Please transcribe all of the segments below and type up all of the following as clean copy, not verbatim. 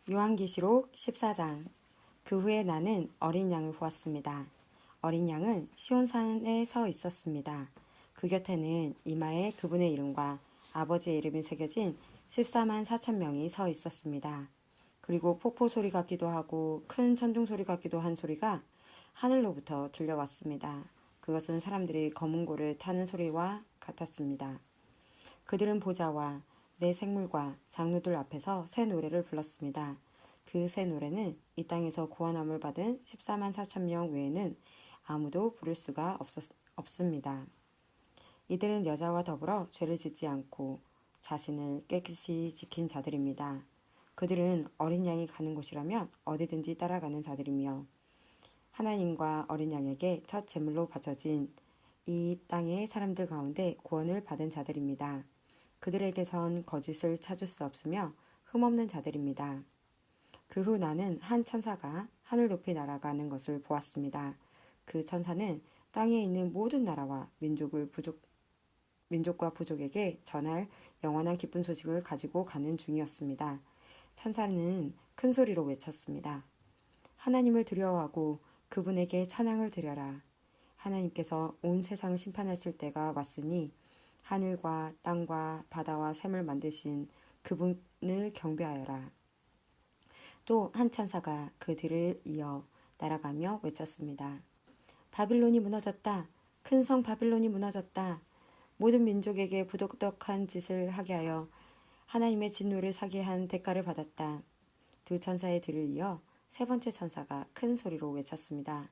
요한계시록 14장. 그 후에 나는 어린 양을 보았습니다. 어린 양은 시온산에 서 있었습니다. 그 곁에는 이마에 그분의 이름과 아버지의 이름이 새겨진 14만 4천 명이 서 있었습니다. 그리고 폭포 소리 같기도 하고 큰 천둥 소리 같기도 한 소리가 하늘로부터 들려왔습니다. 그것은 사람들이 검은 고를 타는 소리와 같았습니다. 그들은 보좌와 내 생물과 장로들 앞에서 새 노래를 불렀습니다. 그 새 노래는 이 땅에서 구원함을 받은 14만 4천 명 외에는 아무도 부를 수가 없습니다. 이들은 여자와 더불어 죄를 짓지 않고 자신을 깨끗이 지킨 자들입니다. 그들은 어린 양이 가는 곳이라면 어디든지 따라가는 자들이며 하나님과 어린 양에게 첫 제물로 바쳐진 이 땅의 사람들 가운데 구원을 받은 자들입니다. 그들에게선 거짓을 찾을 수 없으며 흠없는 자들입니다. 그 후 나는 한 천사가 하늘 높이 날아가는 것을 보았습니다. 그 천사는 땅에 있는 모든 나라와 민족과 부족에게 전할 영원한 기쁜 소식을 가지고 가는 중이었습니다. 천사는 큰 소리로 외쳤습니다. 하나님을 두려워하고 그분에게 찬양을 드려라. 하나님께서 온 세상을 심판하실 때가 왔으니 하늘과 땅과 바다와 샘을 만드신 그분을 경배하여라. 또 한 천사가 그 뒤를 이어 날아가며 외쳤습니다. 바빌론이 무너졌다. 큰 성 바빌론이 무너졌다. 모든 민족에게 부도덕한 짓을 하게 하여 하나님의 진노를 사게 한 대가를 받았다. 두 천사의 뒤를 이어 세 번째 천사가 큰 소리로 외쳤습니다.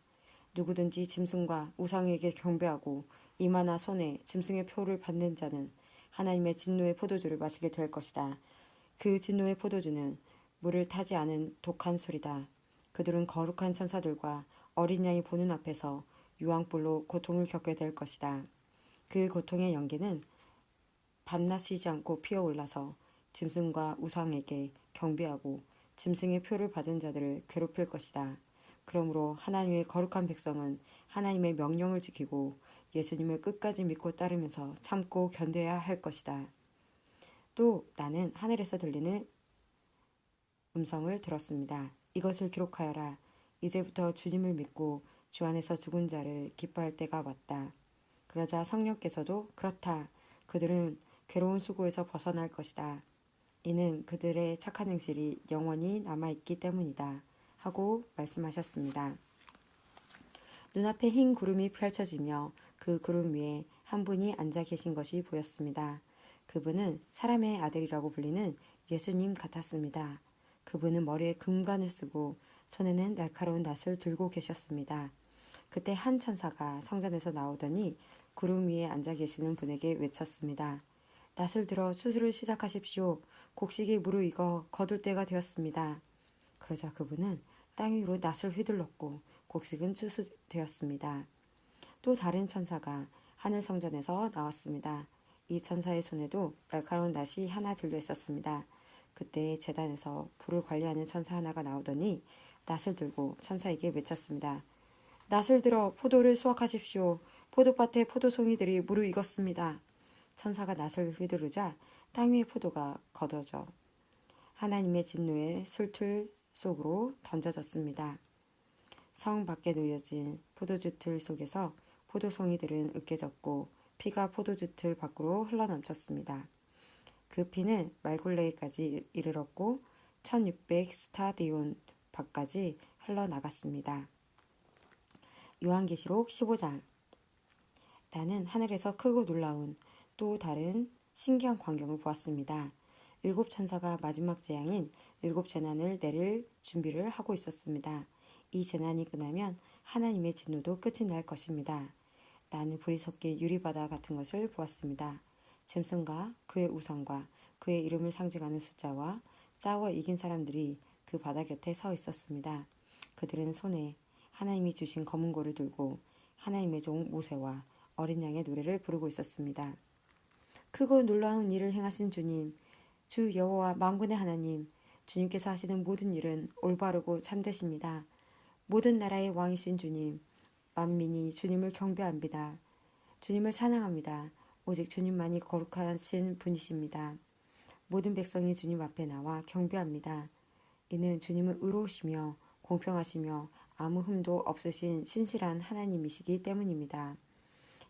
누구든지 짐승과 우상에게 경배하고 이마나 손에 짐승의 표를 받는 자는 하나님의 진노의 포도주를 마시게 될 것이다. 그 진노의 포도주는 물을 타지 않은 독한 술이다. 그들은 거룩한 천사들과 어린 양이 보는 앞에서 유황불로 고통을 겪게 될 것이다. 그 고통의 연기는 밤낮 쉬지 않고 피어올라서 짐승과 우상에게 경배하고 짐승의 표를 받은 자들을 괴롭힐 것이다. 그러므로 하나님의 거룩한 백성은 하나님의 명령을 지키고 예수님을 끝까지 믿고 따르면서 참고 견뎌야 할 것이다. 또 나는 하늘에서 들리는 음성을 들었습니다. 이것을 기록하여라. 이제부터 주님을 믿고 주 안에서 죽은 자를 기뻐할 때가 왔다. 그러자 성령께서도 그렇다. 그들은 괴로운 수고에서 벗어날 것이다. 이는 그들의 착한 행실이 영원히 남아있기 때문이다. 하고 말씀하셨습니다. 눈앞에 흰 구름이 펼쳐지며 그 구름 위에 한 분이 앉아 계신 것이 보였습니다. 그분은 사람의 아들이라고 불리는 예수님 같았습니다. 그분은 머리에 금관을 쓰고 손에는 날카로운 낫을 들고 계셨습니다. 그때 한 천사가 성전에서 나오더니 구름 위에 앉아 계시는 분에게 외쳤습니다. 낫을 들어 추수를 시작하십시오. 곡식이 무르익어 거둘 때가 되었습니다. 그러자 그분은 땅 위로 낫을 휘둘렀고 곡식은 추수되었습니다. 또 다른 천사가 하늘 성전에서 나왔습니다. 이 천사의 손에도 날카로운 낫이 하나 들려 있었습니다. 그때 제단에서 불을 관리하는 천사 하나가 나오더니 낫을 들고 천사에게 외쳤습니다. 낫을 들어 포도를 수확하십시오. 포도밭에 포도송이들이 무르익었습니다. 천사가 낫을 휘두르자 땅 위의 포도가 걷어져 하나님의 진노의 술틀 속으로 던져졌습니다. 성 밖에 놓여진 포도주 틀 속에서 포도송이들은 으깨졌고 피가 포도주 틀 밖으로 흘러넘쳤습니다. 그 피는 말굴레이까지 이르렀고 1600 스타디온 밖까지 흘러나갔습니다. 요한계시록 15장. 나는 하늘에서 크고 놀라운 또 다른 신기한 광경을 보았습니다. 7 천사가 마지막 재앙인 7 재난을 내릴 준비를 하고 있었습니다. 이 재난이 끝나면 하나님의 진노도 끝이 날 것입니다. 나는 불이 섞인 유리바다 같은 것을 보았습니다. 짐승과 그의 우상과 그의 이름을 상징하는 숫자와 싸워 이긴 사람들이 그 바다 곁에 서 있었습니다. 그들은 손에 하나님이 주신 검은 고를 들고 하나님의 종 모세와 어린 양의 노래를 부르고 있었습니다. 크고 놀라운 일을 행하신 주님, 주 여호와 만군의 하나님, 주님께서 하시는 모든 일은 올바르고 참되십니다. 모든 나라의 왕이신 주님, 만민이 주님을 경배합니다. 주님을 찬양합니다. 오직 주님만이 거룩하신 분이십니다. 모든 백성이 주님 앞에 나와 경배합니다. 이는 주님은 의로우시며 공평하시며 아무 흠도 없으신 신실한 하나님이시기 때문입니다.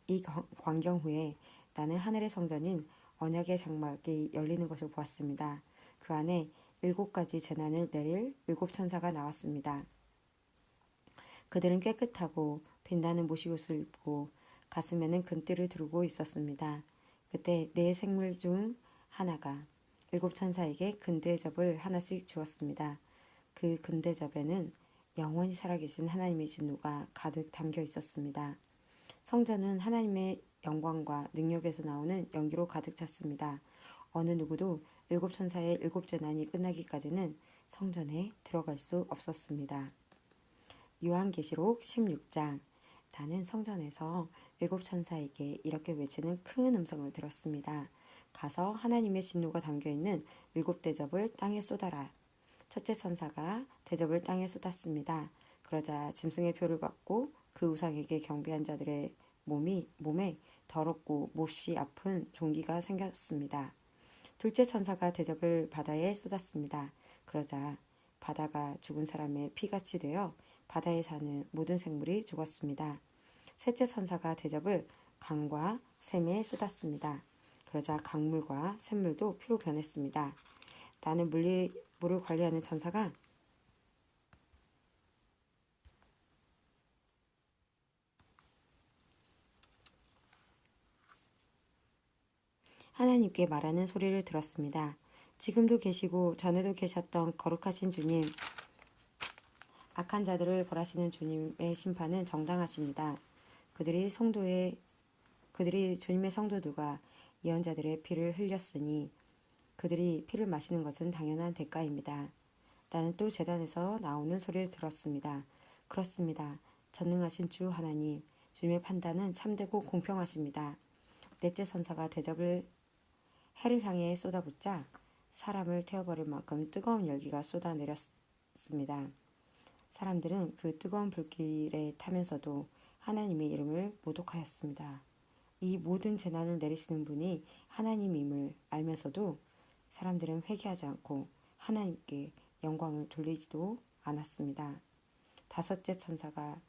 이 광경 후에 나는 하늘의 성전인 언약의 장막이 열리는 것을 보았습니다. 그 안에 7가지 재난을 내릴 7천사가 나왔습니다. 그들은 깨끗하고 빛나는 모시옷을 입고 가슴에는 금띠를 두르고 있었습니다. 그때 네 생물 중 하나가 7천사에게 금대접을 하나씩 주었습니다. 그 금대접에는 영원히 살아계신 하나님의 진노가 가득 담겨 있었습니다. 성전은 하나님의 영광과 능력에서 나오는 연기로 가득 찼습니다. 어느 누구도 7천사의 7재난이 끝나기까지는 성전에 들어갈 수 없었습니다. 요한계시록 16장. 나는 성전에서 7천사에게 이렇게 외치는 큰 음성을 들었습니다. 가서 하나님의 진노가 담겨있는 7대접을 땅에 쏟아라. 첫째 천사가 대접을 땅에 쏟았습니다. 그러자 짐승의 표를 받고 그 우상에게 경배한 자들의 몸에 더럽고 몹시 아픈 종기가 생겼습니다. 둘째 천사가 대접을 바다에 쏟았습니다. 그러자 바다가 죽은 사람의 피같이 되어 바다에 사는 모든 생물이 죽었습니다. 셋째 천사가 대접을 강과 샘에 쏟았습니다. 그러자 강물과 샘물도 피로 변했습니다. 나는 물을 관리하는 천사가 하나님께 말하는 소리를 들었습니다. 지금도 계시고 전에도 계셨던 거룩하신 주님, 악한 자들을 벌하시는 주님의 심판은 정당하십니다. 그들이 주님의 성도들과 예언자들의 피를 흘렸으니 그들이 피를 마시는 것은 당연한 대가입니다. 나는 또 제단에서 나오는 소리를 들었습니다. 그렇습니다. 전능하신 주 하나님, 주님의 판단은 참되고 공평하십니다. 넷째 선사가 대접을 해를 향해 쏟아붓자 사람을 태워버릴 만큼 뜨거운 열기가 쏟아내렸습니다. 사람들은 그 뜨거운 불길에 타면서도 하나님의 이름을 모독하였습니다. 이 모든 재난을 내리시는 분이 하나님임을 알면서도 사람들은 회개하지 않고 하나님께 영광을 돌리지도 않았습니다. 다섯째 천사가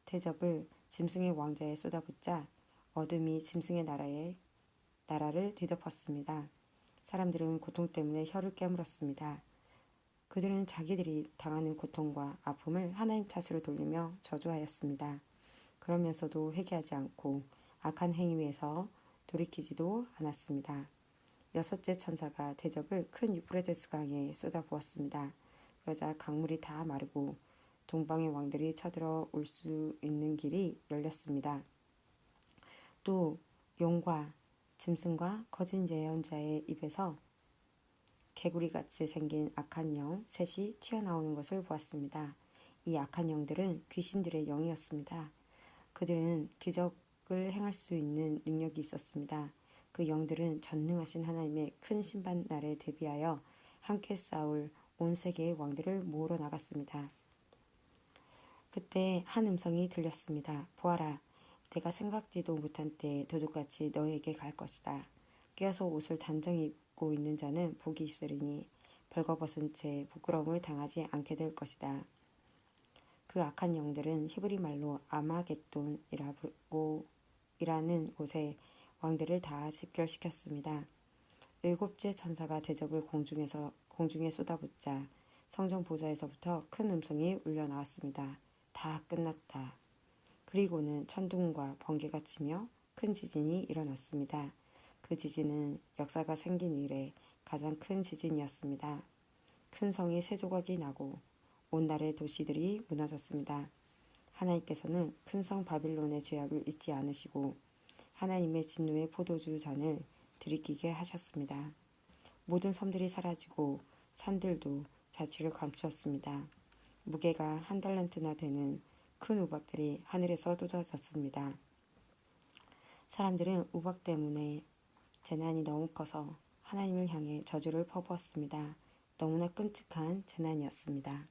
대접을 짐승의 왕자에 쏟아붓자 어둠이 짐승의 나라를 뒤덮었습니다. 사람들은 고통 때문에 혀를 깨물었습니다. 그들은 자기들이 당하는 고통과 아픔을 하나님 탓으로 돌리며 저주하였습니다. 그러면서도 회개하지 않고 악한 행위에서 돌이키지도 않았습니다. 여섯째 천사가 대접을 큰 유프라테스 강에 쏟아부었습니다. 그러자 강물이 다 마르고 동방의 왕들이 쳐들어 올 수 있는 길이 열렸습니다. 또 용과 짐승과 거짓 예언자의 입에서 개구리같이 생긴 악한 영 셋이 튀어나오는 것을 보았습니다. 이 악한 영들은 귀신들의 영이었습니다. 그들은 기적을 행할 수 있는 능력이 있었습니다. 그 영들은 전능하신 하나님의 큰 심판 날에 대비하여 함께 싸울 온 세계의 왕들을 모으러 나갔습니다. 그때 한 음성이 들렸습니다. 보아라, 내가 생각지도 못한 때에 도둑같이 너에게 갈 것이다. 깨어서 옷을 단정히 입고 있는 자는 복이 있으리니 벌거벗은 채 부끄러움을 당하지 않게 될 것이다. 그 악한 영들은 히브리 말로 아마겟돈이라는 곳에 왕들을 다 집결시켰습니다. 일곱째 천사가 대접을 공중에 쏟아붓자 성전 보좌에서부터 큰 음성이 울려 나왔습니다. 다 끝났다. 그리고는 천둥과 번개가 치며 큰 지진이 일어났습니다. 그 지진은 역사가 생긴 이래 가장 큰 지진이었습니다. 큰 성이 세 조각이 나고 온 나라의 도시들이 무너졌습니다. 하나님께서는 큰 성 바빌론의 죄악을 잊지 않으시고 하나님의 진노의 포도주 잔을 들이키게 하셨습니다. 모든 섬들이 사라지고 산들도 자취를 감추었습니다. 무게가 1달란트나 되는 큰 우박들이 하늘에서 쏟아졌습니다. 사람들은 우박 때문에 재난이 너무 커서 하나님을 향해 저주를 퍼부었습니다. 너무나 끔찍한 재난이었습니다.